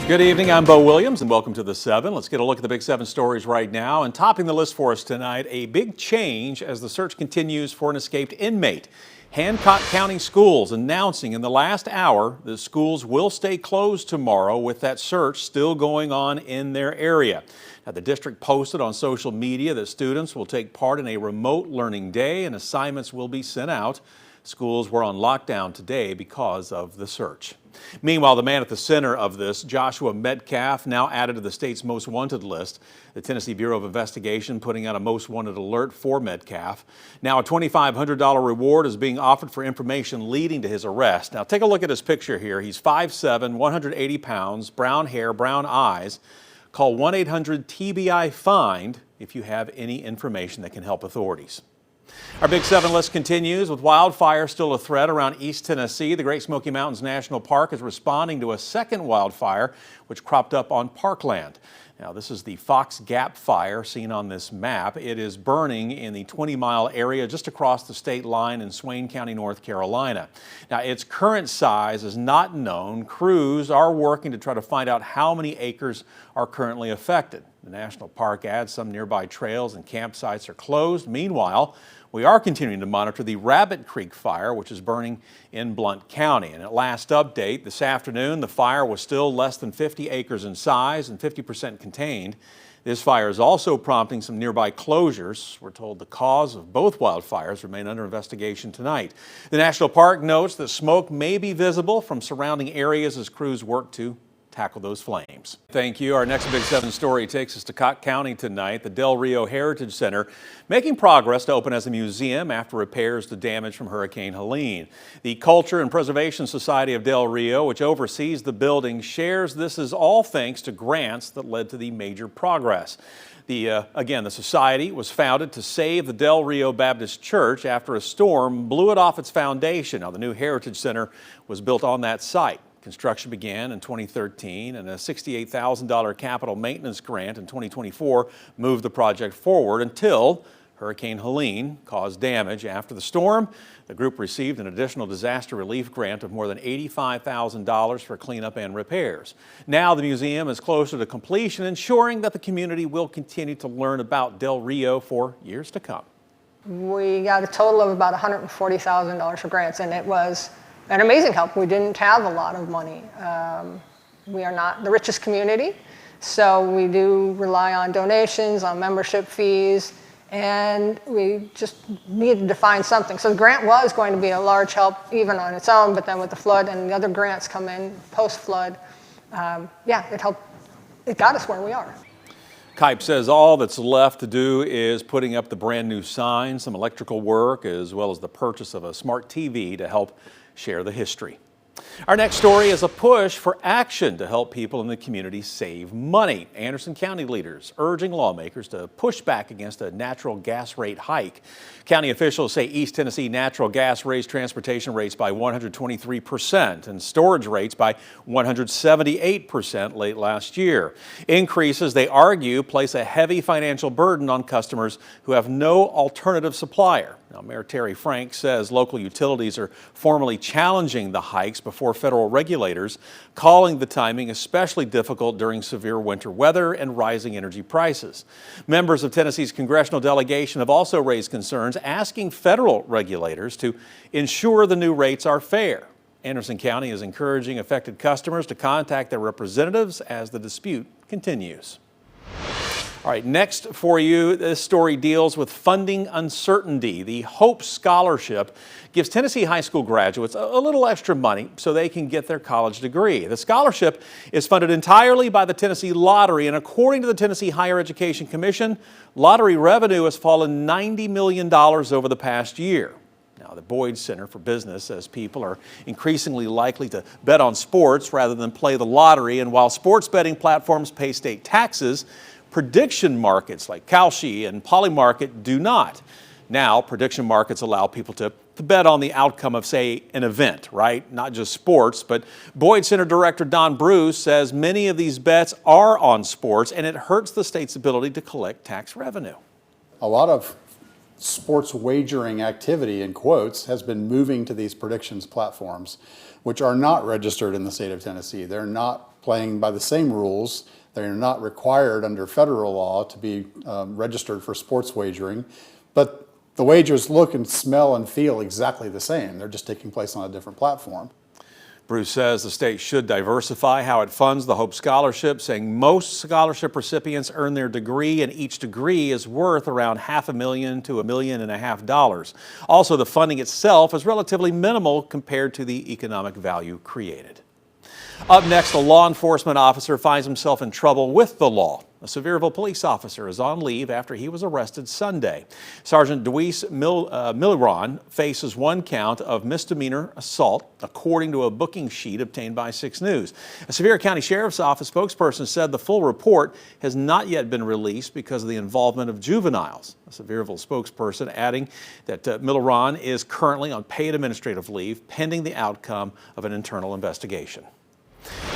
Good evening, I'm Bo Williams and welcome to the 7. Let's get a look at the big 7 stories right now. And topping the list for us tonight, a big change as the search continues for an escaped inmate. Hancock County schools announcing in the last hour that schools will stay closed tomorrow with that search still going on in their area. Now, the district posted on social media that students will take part in a remote learning day and assignments will be sent out. Schools were on lockdown today because of the search. Meanwhile, the man at the center of this, Joshua Metcalf, now added to the state's most wanted list. The Tennessee Bureau of Investigation putting out a most wanted alert for Metcalf. Now a $2,500 reward is being offered for information leading to his arrest. Now take a look at his picture here. He's 5'7", 180 pounds, brown hair, brown eyes. Call 1-800-TBI-FIND if you have any information that can help authorities. Our Big 7 list continues with wildfire still a threat around East Tennessee. The Great Smoky Mountains National Park is responding to a second wildfire which cropped up on parkland. Now, this is the Fox Gap fire seen on this map. It is burning in the 20-mile area just across the state line in Swain County, North Carolina. Now, its current size is not known. Crews are working to try to find out how many acres are currently affected. The national park adds some nearby trails and campsites are closed. Meanwhile, we are continuing to monitor the Rabbit Creek fire, which is burning in Blount County. And at last update this afternoon, the fire was still less than 50 acres in size and 50% contained. This fire is also prompting some nearby closures. We're told the cause of both wildfires remain under investigation tonight. The national park notes that smoke may be visible from surrounding areas as crews work to tackle those flames. Thank you. Our next Big 7 story takes us to Hancock County tonight. The Rio Heritage Center making progress to open as a museum after repairs to damage from Hurricane Helene. The Culture and Preservation Society of Del Rio, which oversees the building, shares this is all thanks to grants that led to the major progress. Again, the society was founded to save the Del Rio Baptist Church after a storm blew it off its foundation. Now, the new Heritage Center was built on that site. Construction began in 2013 and a $68,000 capital maintenance grant in 2024 moved the project forward until Hurricane Helene caused damage. After the storm, the group received an additional disaster relief grant of more than $85,000 for cleanup and repairs. Now the museum is closer to completion, ensuring that the community will continue to learn about Del Rio for years to come. We got a total of about $140,000 for grants, and it was an amazing help. We didn't have a lot of money. We are not the richest community, so we do rely on donations, on membership fees, and we just needed to find something. So the grant was going to be a large help even on its own, but then with the flood and the other grants come in post-flood, it helped. It got us where we are. Kipe says all that's left to do is putting up the brand new sign, some electrical work, as well as the purchase of a smart TV to help share the history. Our next story is a push for action to help people in the community save money. Anderson County leaders urging lawmakers to push back against a natural gas rate hike. County officials say East Tennessee natural gas raised transportation rates by 123% and storage rates by 178% late last year. Increases, they argue, place a heavy financial burden on customers who have no alternative supplier. Now, Mayor Terry Frank says local utilities are formally challenging the hikes before federal regulators, calling the timing especially difficult during severe winter weather and rising energy prices. Members of Tennessee's congressional delegation have also raised concerns asking federal regulators to ensure the new rates are fair. Anderson County is encouraging affected customers to contact their representatives as the dispute continues. All right, next for you, this story deals with funding uncertainty. The HOPE Scholarship gives Tennessee high school graduates a little extra money so they can get their college degree. The scholarship is funded entirely by the Tennessee Lottery, and according to the Tennessee Higher Education Commission, lottery revenue has fallen $90 million over the past year. Now, the Boyd Center for Business says people are increasingly likely to bet on sports rather than play the lottery, and while sports betting platforms pay state taxes, prediction markets like Kalshi and Polymarket do not. Now, prediction markets allow people to bet on the outcome of, say, an event, right? Not just sports, but Boyd Center Director Don Bruce says many of these bets are on sports, and it hurts the state's ability to collect tax revenue. A lot of sports wagering activity, in quotes, has been moving to these predictions platforms, which are not registered in the state of Tennessee. They're not playing by the same rules. They're not required under federal law to be registered for sports wagering, but the wagers look and smell and feel exactly the same. They're just taking place on a different platform. Bruce says the state should diversify how it funds the Hope Scholarship, saying most scholarship recipients earn their degree, and each degree is worth around $500,000 to $1.5 million. Also, the funding itself is relatively minimal compared to the economic value created. Up next, a law enforcement officer finds himself in trouble with the law. A Sevierville police officer is on leave after he was arrested Sunday. Sergeant Deweese Milliron faces 1 count of misdemeanor assault, according to a booking sheet obtained by 6 News. A Sevier County Sheriff's Office spokesperson said the full report has not yet been released because of the involvement of juveniles. A Sevierville spokesperson adding that Milliron is currently on paid administrative leave pending the outcome of an internal investigation.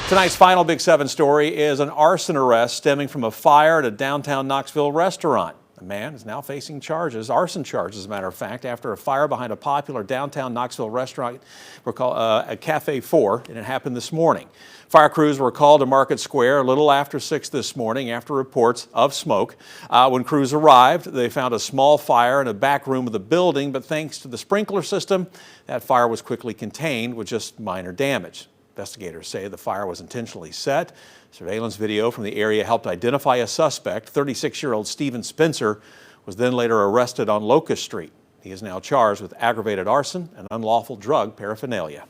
Tonight's final Big 7 story is an arson arrest stemming from a fire at a downtown Knoxville restaurant. The man is now facing arson charges, as a matter of fact, after a fire behind a popular downtown Knoxville restaurant at Cafe 4, and it happened this morning. Fire crews were called to Market Square a little after 6 this morning after reports of smoke. When crews arrived, they found a small fire in a back room of the building, but thanks to the sprinkler system, that fire was quickly contained with just minor damage. Investigators say the fire was intentionally set. Surveillance video from the area helped identify a suspect. 36-year-old Stephen Spencer was then later arrested on Locust Street. He is now charged with aggravated arson and unlawful drug paraphernalia.